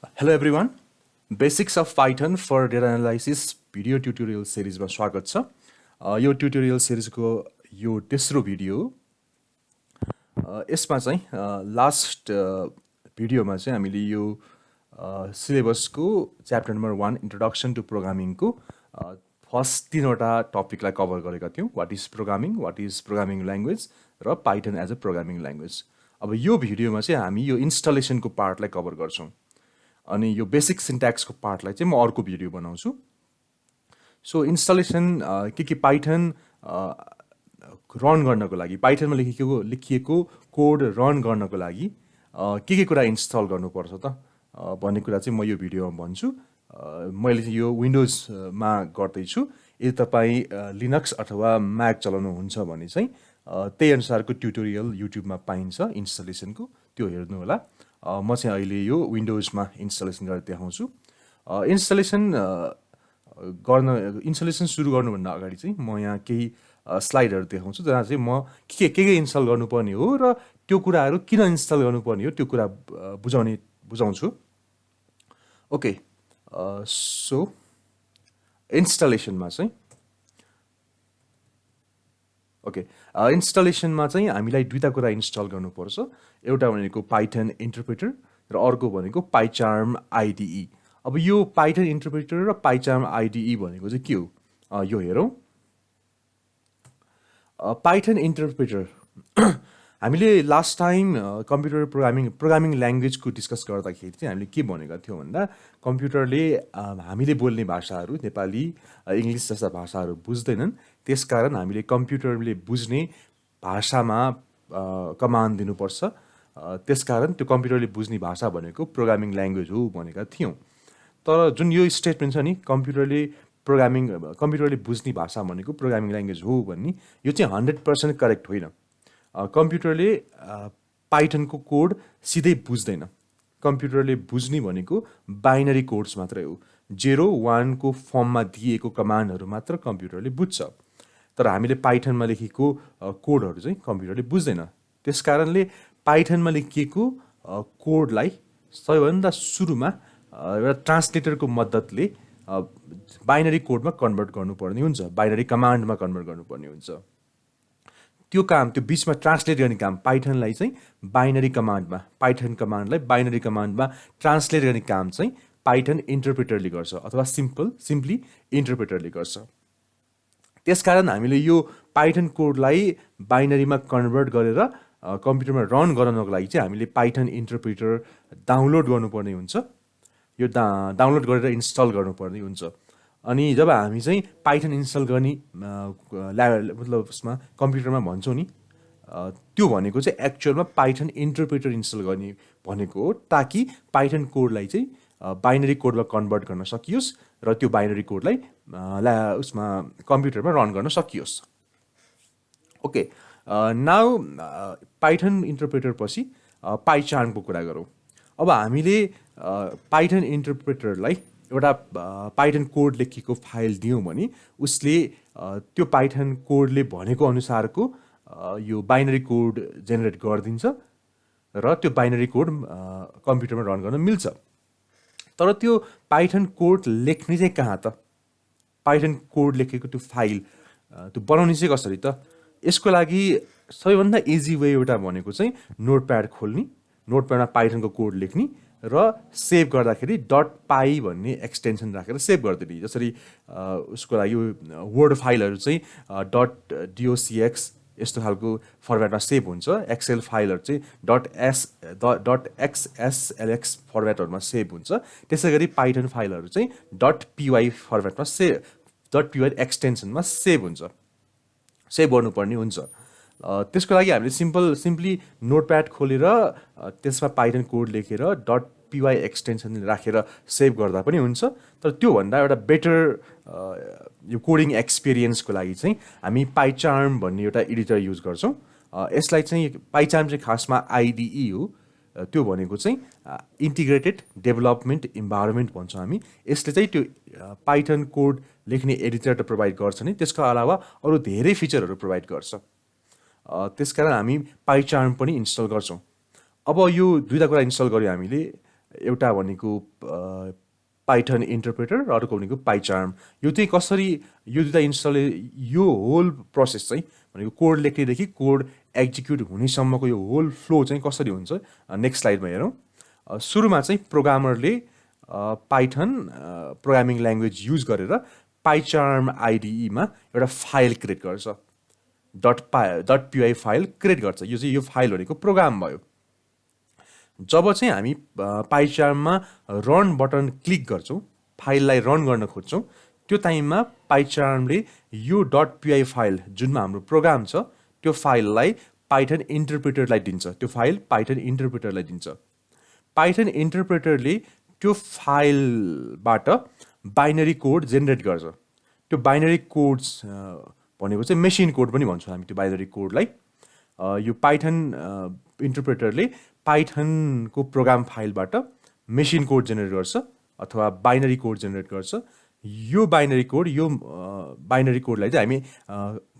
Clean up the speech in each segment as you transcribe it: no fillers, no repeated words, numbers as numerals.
Hello everyone. Basics of Python for data analysis video tutorial सिरिजमा स्वागत छ। यो ट्युटोरियल सिरिजको यो तेस्रो भिडियो हो। यसमा चाहिँ लास्ट भिडियोमा चाहिँ हामीले यो सिलेबसको च्याप्टर नम्बर 1 इन्ट्रोडक्सन टु प्रोग्रामिङको फर्स्ट 3वटा टपिकलाई कभर गरेका थियौँ। वाट इज प्रोग्रामिङ ल्याङ्ग्वेज र Python as a programming language. अब यो भिडियोमा चाहिँ हामी यो इन्स्टलेसनको पार्टलाई कभर गर्छौँ। अनि यो बेसिक सिन्ट्याक्सको पार्टलाई चाहिँ म अर्को भिडियो बनाउँछु। सो इन्स्टलेसन के पाइथन रन गर्नको लागि पाइथनमा लेखिएको कोड रन गर्नको लागि के कुरा इन्स्टल गर्नुपर्छ त भन्ने कुरा चाहिँ म यो भिडियोमा भन्छु। मैले चाहिँ यो विन्डोजमा गर्दैछु। यदि तपाईँ लिनक्स अथवा म्याक चलाउनुहुन्छ भने चाहिँ त्यही अनुसारको ट्युटोरियल युट्युबमा पाइन्छ इन्स्टलेसनको, त्यो हेर्नु होला। म चाहिँ अहिले यो विन्डोजमा इन्स्टलेसन गरेर देखाउँछु। इन्स्टलेसन सुरु गर्नुभन्दा अगाडि चाहिँ म यहाँ केही स्लाइडहरू देखाउँछु जहाँ चाहिँ म के इन्स्टल गर्नुपर्ने हो र त्यो कुराहरू किन इन्स्टल गर्नुपर्ने हो त्यो कुरा बुझाउँछु। ओके, सो इन्स्टलेसनमा चाहिँ हामीलाई दुईवटा कुरा इन्स्टल गर्नुपर्छ। एउटा भनेको पाइथन इन्टरप्रेटर र अर्को भनेको पाइचार्म आइडिई। अब यो पाइथन इन्टरप्रेटर र पाइचार्म आइडिई भनेको चाहिँ के हो यो हेरौँ। पाइथन इन्टरप्रेटर हामीले लास्ट टाइम कम्प्युटर प्रोग्रामिङ ल्याङ्ग्वेजको डिस्कस गर्दाखेरि चाहिँ हामीले के भनेका थियौँ भन्दा कम्प्युटरले हामीले बोल्ने भाषाहरू नेपाली इङ्ग्लिस जस्ता भाषाहरू बुझ्दैनन्। त्यसकारण हामीले कम्प्युटरले बुझ्ने भाषामा कमान्ड दिनुपर्छ। त्यसकारण त्यो कम्प्युटरले बुझ्ने भाषा भनेको प्रोग्रामिङ ल्याङ्ग्वेज हो भनेका थियौँ। तर जुन यो स्टेटमेन्ट छ नि कम्प्युटरले बुझ्ने भाषा भनेको प्रोग्रामिङ ल्याङ्ग्वेज हो भन्ने, यो चाहिँ 100% करेक्ट होइन। कम्प्युटरले पाइथनको कोड सिधै बुझ्दैन। कम्प्युटरले बुझ्ने भनेको बाइनरी कोड्स मात्रै हो। 0-1 को फर्ममा दिएको कमान्डहरू मात्र कम्प्युटरले बुझ्छ। तर हामीले पाइथनमा लेखेको कोडहरू चाहिँ कम्प्युटरले बुझ्दैन। त्यसकारणले पाइथनमा लेखिएको कोडलाई सबैभन्दा सुरुमा एउटा ट्रान्सलेटरको मद्दतले बाइनरी कोडमा कन्भर्ट गर्नुपर्ने हुन्छ, बाइनरी कमान्डमा कन्भर्ट गर्नुपर्ने हुन्छ। त्यो बिचमा ट्रान्सलेट गर्ने काम पाइथनलाई चाहिँ पाइथन कमान्डलाई बाइनरी कमान्डमा ट्रान्सलेट गर्ने काम चाहिँ पाइथन इन्टरप्रेटरले गर्छ अथवा सिम्पली इन्टरप्रेटरले गर्छ। त्यसकारण हामीले यो पाइथन कोडलाई बाइनरीमा कन्भर्ट गरेर कम्प्युटरमा रन गराउनको लागि चाहिँ हामीले पाइथन इन्टरप्रेटर डाउनलोड गर्नुपर्ने हुन्छ। यो डाउनलोड गरेर इन्स्टल गर्नुपर्ने हुन्छ। अनि जब हामी चाहिँ पाइथन इन्स्टल गर्ने मतलब उसमा कम्प्युटरमा भन्छौँ नि, त्यो भनेको चाहिँ एक्चुअलमा पाइथन इन्टरप्रेटर इन्स्टल गर्ने भनेको हो, ताकि पाइथन कोडलाई चाहिँ बाइनरी कोडमा कन्भर्ट गर्न सकियोस् र त्यो बाइनरी कोडलाई उसमा कम्प्युटरमा रन गर्न सकियोस्। ओके, नाउ पाइथन इन्टरप्रेटर पछि पाइचार्मको कुरा गरौँ। अब हामीले पाइथन इन्टरप्रेटरलाई एउटा पाइथन कोड लेखेको फाइल दियौँ भने उसले त्यो पाइथन कोडले भनेको अनुसारको यो बाइनरी कोड जेनेरेट गरिदिन्छ र त्यो बाइनरी कोड कम्प्युटरमा रन गर्न मिल्छ। तर त्यो पाइथन कोड लेख्ने चाहिँ कहाँ त? पाइथन कोड लेखेको त्यो फाइल त्यो बनाउने चाहिँ कसरी त? यसको लागि सबैभन्दा इजी वे एउटा भनेको चाहिँ नोटप्याड खोल्ने, नोटप्याडमा पाइथनको कोड लेख्ने र सेभ गर्दाखेरि .py भन्ने एक्सटेन्सन राखेर सेभ गरिदिने। जसरी उसको लागि वर्ड फाइलहरू चाहिँ .docx यस्तो खालको फर्मेटमा सेभ हुन्छ। एक्सेल फाइलहरू चाहिँ .xslx फर्मेटहरूमा सेभ हुन्छ। त्यसै गरी पाइथन फाइलहरू चाहिँ .py फर्मेटमा .py एक्सटेन्सनमा सेभ गर्नुपर्ने हुन्छ। त्यसको लागि हामीले सिम्पली नोटप्याड खोलेर त्यसमा पाइथन कोड लेखेर .py एक्सटेन्सन राखेर सेभ गर्दा पनि हुन्छ। तर त्योभन्दा एउटा बेटर यो कोडिङ एक्सपिरियन्सको लागि चाहिँ हामी पाइचार्म भन्ने एउटा एडिटर युज गर्छौँ। यसलाई चाहिँ पाइचार्म चाहिँ खासमा आइडिई हो। त्यो भनेको चाहिँ इन्टिग्रेटेड डेभलपमेन्ट इन्भाइरोमेन्ट भन्छौँ हामी। यसले चाहिँ त्यो पाइथन कोड लेख्ने एडिटर त प्रोभाइड गर्छ नि, त्यसको अलावा अरू धेरै फिचरहरू प्रोभाइड गर्छ। त्यसकारण हामी पाइचार्म पनि इन्स्टल गर्छौँ। अब यो दुईवटा कुरा इन्स्टल गऱ्यो हामीले, एउटा भनेको पाइथन इन्टरप्रेटर र अर्को भनेको पाइचार्म। यो चाहिँ कसरी यो दुईवटा इन्स्टल यो होल प्रोसेस चाहिँ भनेको कोड लेख्नेदेखि कोड एक्जिक्युट हुनेसम्मको यो होल फ्लो चाहिँ कसरी हुन्छ नेक्स्ट स्लाइडमा हेरौँ। सुरुमा चाहिँ प्रोग्रामरले पाइथन प्रोग्रामिङ ल्याङ्ग्वेज युज गरेर पाइचार्म आइडिईमा एउटा फाइल क्रिएट गर्छ, डट पिवाई फाइल क्रिएट गर्छ। यो चाहिँ यो फाइल भनेको प्रोग्राम भयो। जब चाहिँ हामी पाइचार्ममा रन बटन क्लिक गर्छौँ, फाइललाई रन गर्न खोज्छौँ, त्यो टाइममा पाइचार्मले यो डट पिवाई फाइल जुनमा हाम्रो प्रोग्राम छ त्यो फाइललाई पाइथन इन्टरप्रेटरलाई दिन्छ। त्यो फाइल पाइथन इन्टरप्रेटरलाई दिन्छ। पाइथन इन्टरप्रेटरले त्यो फाइलबाट बाइनरी कोड जेनेरेट गर्छ। त्यो बाइनरी कोड्स भनेको चाहिँ मेसिन कोड पनि भन्छौँ हामी त्यो बाइनरी कोडलाई। यो पाइथन इन्टरप्रेटरले पाइथनको प्रोग्राम फाइलबाट मेसिन कोड जेनेरेट गर्छ अथवा बाइनरी कोड जेनेरेट गर्छ। यो बाइनरी कोडलाई चाहिँ हामी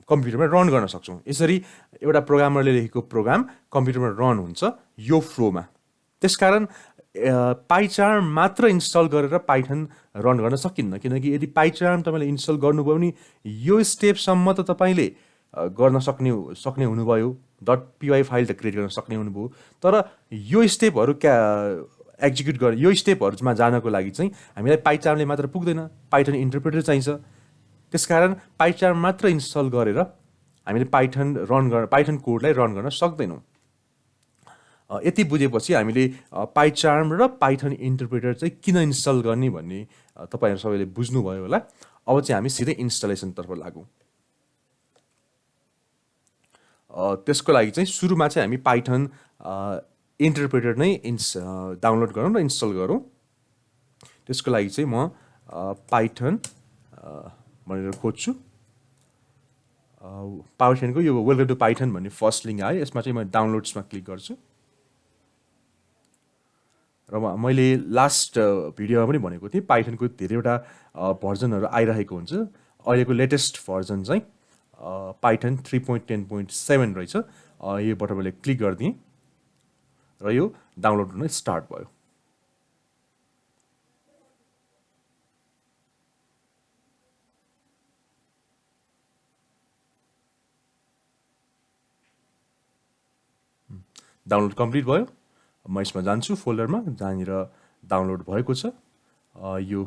कम्प्युटरमा रन गर्न सक्छौँ। यसरी एउटा प्रोग्रामरले लेखेको प्रोग्राम कम्प्युटरमा रन हुन्छ यो फ्लोमा। त्यसकारण पाइचार्म मात्र इन्स्टल गरेर पाइथन रन गर्न सकिन्न, किनकि यदि पाइचार्म तपाईँले इन्स्टल गर्नुभयो भने यो स्टेपसम्म त तपाईँले गर्न सक्ने हुनुभयो, डट पिवाई फाइल त क्रिएट गर्न सक्ने हुनुभयो। तर यो स्टेपहरू एक्जिक्युट गर्ने यो स्टेपहरूमा जानको लागि चाहिँ हामीलाई पाइचार्मले मात्र पुग्दैन, पाइथन इन्टरप्रेटर चाहिन्छ। त्यसकारण पाइचार्म मात्र इन्स्टल गरेर हामीले पाइथन कोडलाई रन गर्न सक्दैनौँ। यति बुझेपछि हामीले पाइचार्म र पाइथन इन्टरप्रेटर चाहिँ किन इन्स्टल गर्ने भन्ने तपाईँहरू सबैले बुझ्नुभयो होला। अब चाहिँ हामी सिधै इन्स्टलेसनतर्फ लागौँ। त्यसको लागि चाहिँ सुरुमा चाहिँ हामी पाइथन इन्टरप्रेटर नै डाउनलोड गरौँ र इन्स्टल गरौँ। त्यसको लागि चाहिँ म पाइथन भनेर खोज्छु। पाइथनको यो वेलकम टु पाइथन भन्ने फर्स्ट लिङ्क आयो। यसमा चाहिँ म डाउनलोड्समा क्लिक गर्छु। र मैले लास्ट भिडियोमा पनि भनेको थिएँ पाइथनको धेरैवटा भर्जनहरू आइरहेको हुन्छ। अहिलेको लेटेस्ट भर्जन चाहिँ पाइथन 3.10.7 रहेछ। योबाट मैले क्लिक गरिदिएँ र यो डाउनलोड हुन स्टार्ट भयो। डाउनलोड कम्प्लिट भयो। म यसमा जान्छु फोल्डरमा जहाँनिर डाउनलोड भएको छ। यो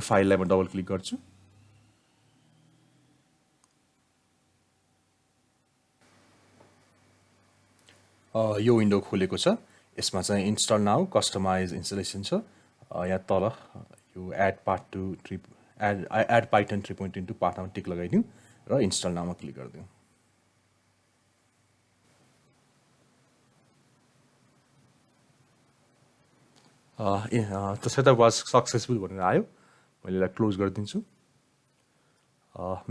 फाइललाई म डबल क्लिक गर्छु। यो विन्डो खोलेको छ। यसमा चाहिँ इन्स्टल नाउ कस्टमाइज इन्स्टलेसन छ। यहाँ तल यो एड पाइथन 3.2 पाथमा टिक लगाइदिउँ र इन्स्टल नाउमा क्लिक गरिदिउँ। The setup was successful भनेर आयो। मैले यसलाई क्लोज गरिदिन्छु।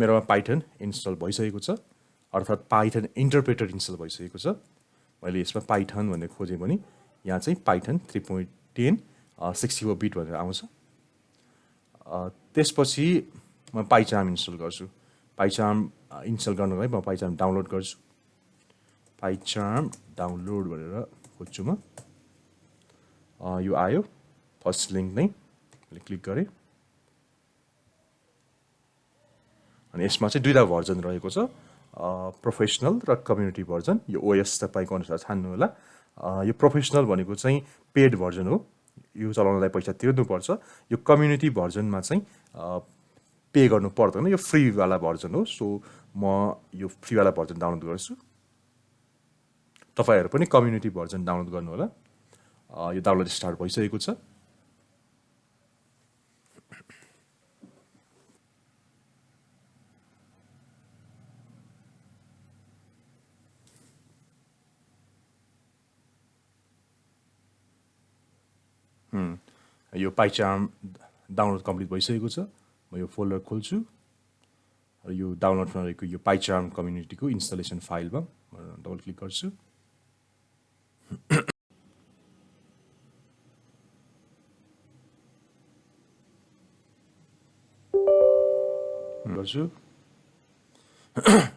मेरोमा पाइथन इन्स्टल भइसकेको छ, अर्थात् पाइथन इन्टरप्रेटर इन्स्टल भइसकेको छ। मैले यसमा पाइथन भनेर खोजेँ भने यहाँ चाहिँ पाइथन 3.10 64 बिट भनेर आउँछ। त्यसपछि म पाइचार्म इन्स्टल गर्छु। पाइचार्म इन्स्टल गर्नको लागि म पाइचार्म डाउनलोड गर्छु। पाइचार्म डाउनलोड भनेर खोज्छु म। यो आयो फर्स्ट लिङ्क नै मैले क्लिक गरेँ। अनि यसमा चाहिँ दुईवटा भर्जन रहेको छ, प्रोफेसनल र कम्युनिटी भर्जन। यो ओएस तपाईँको अनुसार छान्नु होला। यो प्रोफेसनल भनेको चाहिँ पेड भर्जन हो, यो चलाउनलाई पैसा तिर्नुपर्छ। यो कम्युनिटी भर्जनमा चाहिँ पे गर्नु पर्दैन, यो फ्रीवाला भर्जन हो। सो म यो फ्रीवाला भर्जन डाउनलोड गर्छु। तपाईँहरू पनि कम्युनिटी भर्जन डाउनलोड गर्नु होला। यो डाउनलोड स्टार्ट भइसकेको छ। यो पाइचार्म डाउनलोड कम्प्लिट भइसकेको छ। म यो फोल्डर खोल्छु र यो डाउनलोडमा रहेको यो पाइचार्म कम्युनिटीको इन्स्टलेसन फाइलमा डबल क्लिक गर्छु।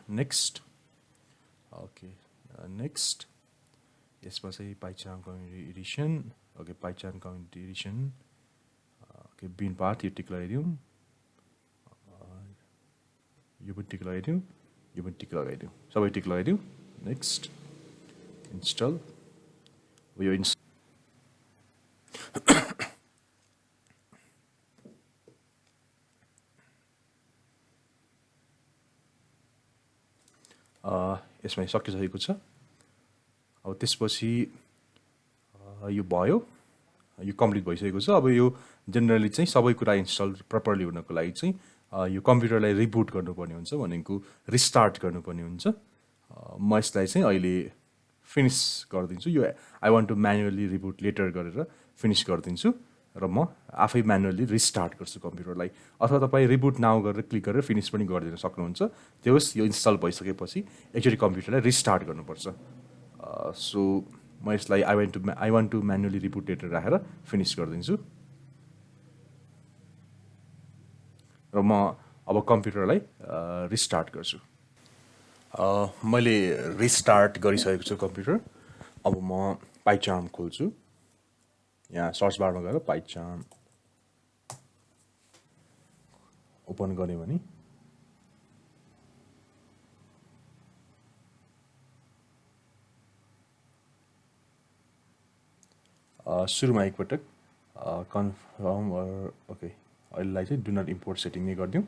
नेक्स्ट। Okay next. यसमा चाहिँ PyCharm community edition okay PyCharm community edition okay bin path यो टिक लगाइदिउँ यो पनि टिक लगाइदिउँ यो पनि टिक लगाइदिउँ सबै टिक लगाइदिउँ नेक्स्ट इन्स्टल यो यसमा सकिसकेको छ अब त्यसपछि यो भयो यो कम्प्लिट भइसकेको छ अब यो जेनरली चाहिँ सबै कुरा इन्स्टल प्रपरली हुनको लागि चाहिँ यो कम्प्युटरलाई रिबुट गर्नुपर्ने हुन्छ भनेको रिस्टार्ट गर्नुपर्ने हुन्छ म यसलाई चाहिँ अहिले फिनिस गरिदिन्छु यो I want to manually reboot later गरेर फिनिस गरिदिन्छु र म आफै म्यानुअली रिस्टार्ट गर्छु कम्प्युटरलाई अथवा तपाईँ रिबुट नाउ गरेर क्लिक गरेर फिनिस पनि गरिदिन सक्नुहुन्छ त्यो होस् यो इन्स्टल भइसकेपछि एकचोटि कम्प्युटरलाई रिस्टार्ट गर्नुपर्छ सो म यसलाई I want to manually reboot later राखेर फिनिस गरिदिन्छु र म अब कम्प्युटरलाई रिस्टार्ट गर्छु मैले रिस्टार्ट गरिसकेको छु कम्प्युटर अब म पाइचार्म खोल्छु यहाँ सर्च बारमा गएर पाइचार्म ओपन गऱ्यो भने सुरुमा एकपटक कन्फर्म ओके अहिलेलाई चाहिँ डु नट इम्पोर्ट सेटिङ नै गरिदिउँ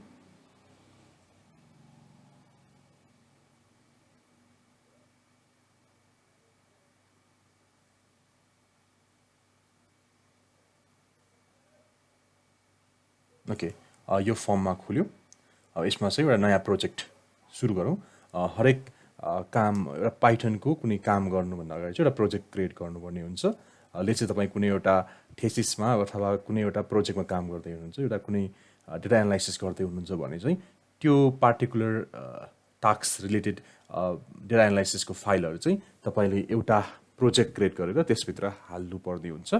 ओके यो फर्ममा खुल्यो अब यसमा चाहिँ एउटा नयाँ प्रोजेक्ट सुरु गरौँ हरेक काम एउटा पाइथनको कुनै काम गर्नुभन्दा अगाडि चाहिँ एउटा प्रोजेक्ट क्रिएट गर्नुपर्ने हुन्छ ले चाहिँ तपाईँ कुनै एउटा थेसिसमा अथवा कुनै एउटा प्रोजेक्टमा काम गर्दै हुनुहुन्छ एउटा कुनै डेटा एनालाइसिस गर्दै हुनुहुन्छ भने चाहिँ त्यो पार्टिकुलर टास्क रिलेटेड डेटा एनालाइसिसको फाइलहरू चाहिँ तपाईँले एउटा प्रोजेक्ट क्रिएट गरेर त्यसभित्र हाल्नुपर्ने हुन्छ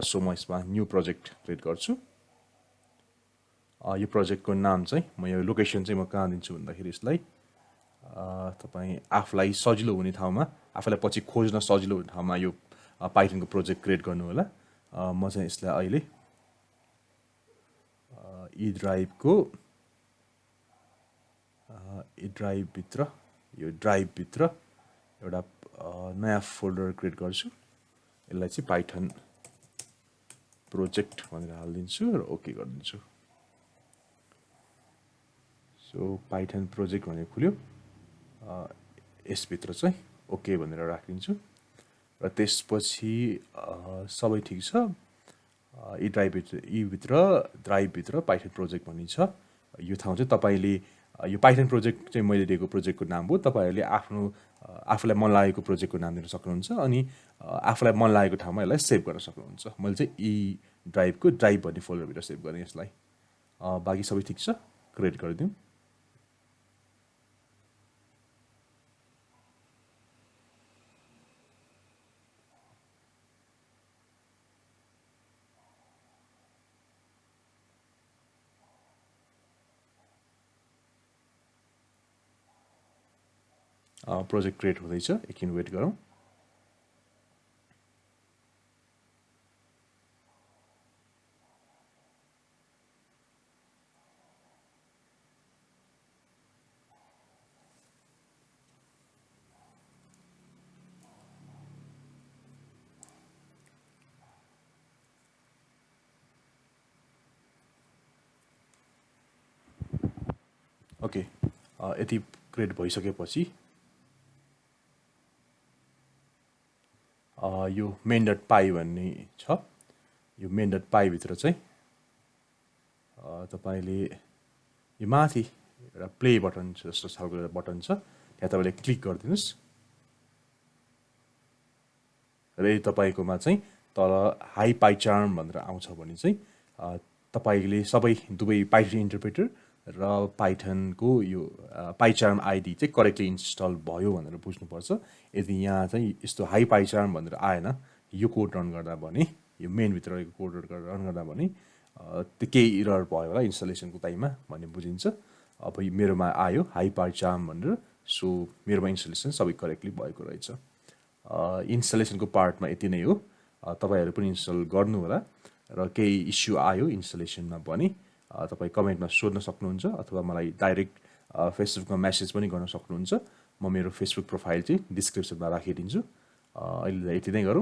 सो म यसमा न्यू प्रोजेक्ट क्रिएट गर्छु यो प्रोजेक्टको नाम चाहिँ म यो लोकेसन चाहिँ म कहाँ दिन्छु भन्दाखेरि यसलाई तपाईँ आफूलाई सजिलो हुने ठाउँमा आफूलाई पछि खोज्न सजिलो हुने ठाउँमा यो पाइथनको प्रोजेक्ट क्रिएट गर्नु होला म चाहिँ यसलाई अहिले ई ड्राइभभित्र यो ड्राइभभित्र एउटा नयाँ फोल्डर क्रिएट गर्छु यसलाई चाहिँ पाइथन प्रोजेक्ट भनेर हालिदिन्छु र ओके गरिदिन्छु सो पाइथन प्रोजेक्ट भनेर खुल्यो यसभित्र चाहिँ ओके भनेर राखिदिन्छु र त्यसपछि सबै ठिक छ यी ड्राइभभित्र पाइथन प्रोजेक्ट भन्ने छ यो ठाउँ चाहिँ तपाईँले यो पाइथन प्रोजेक्ट चाहिँ मैले दिएको प्रोजेक्टको नाम हो तपाईँहरूले आफूलाई मन लागेको प्रोजेक्टको नाम दिन सक्नुहुन्छ अनि आफूलाई मन लागेको ठाउँमा यसलाई सेभ गर्न सक्नुहुन्छ मैले चाहिँ यी ड्राइभको ड्राइभ भन्ने फोल्डरभित्र सेभ गरेँ यसलाई बाँकी सबै ठिक छ क्रिएट गरिदिउँ प्रोजेक्ट क्रिएट हुँदैछ एकछिन वेट गरौँ ओके यति क्रिएट भइसकेपछि यो main.py भन्ने छ यो main.py भित्र चाहिँ तपाईले यो माथि एउटा प्ले बटन जस्तो खालको एउटा बटन छ त्यहाँ तपाईले क्लिक गरिदिनुस् र यदि तपाईकोमा चाहिँ तल हाई पाइचार्म भनेर आउँछ भने चाहिँ तपाईले सबै दुवै पाइथन इन्टरप्रेटर र पाइथनको यो पाइचार्म आइडी चाहिँ करेक्टली इन्स्टल भयो भनेर बुझ्नुपर्छ यदि यहाँ चाहिँ यस्तो हाई पाइचार्म भनेर आएन यो कोड रन गर्दा भने यो मेनभित्र रहेको कोड रन गर्दा भने त्यो केही इरर भयो होला इन्स्टलेसनको टाइममा भन्ने बुझिन्छ अब मेरोमा आयो हाई पाइचार्म भनेर सो मेरोमा इन्स्टलेसन सबै करेक्टली भएको रहेछ इन्स्टलेसनको पार्टमा यति नै हो। तपाईँहरू पनि इन्स्टल गर्नु होला र केही इस्यु आयो इन्स्टलेसनमा भने तपाईँ कमेन्टमा सोध्न सक्नुहुन्छ अथवा मलाई डाइरेक्ट फेसबुकमा मेसेज पनि गर्न सक्नुहुन्छ। म मेरो फेसबुक प्रोफाइल चाहिँ डिस्क्रिप्सनमा राखिदिन्छु। अहिले यति नै गरौँ।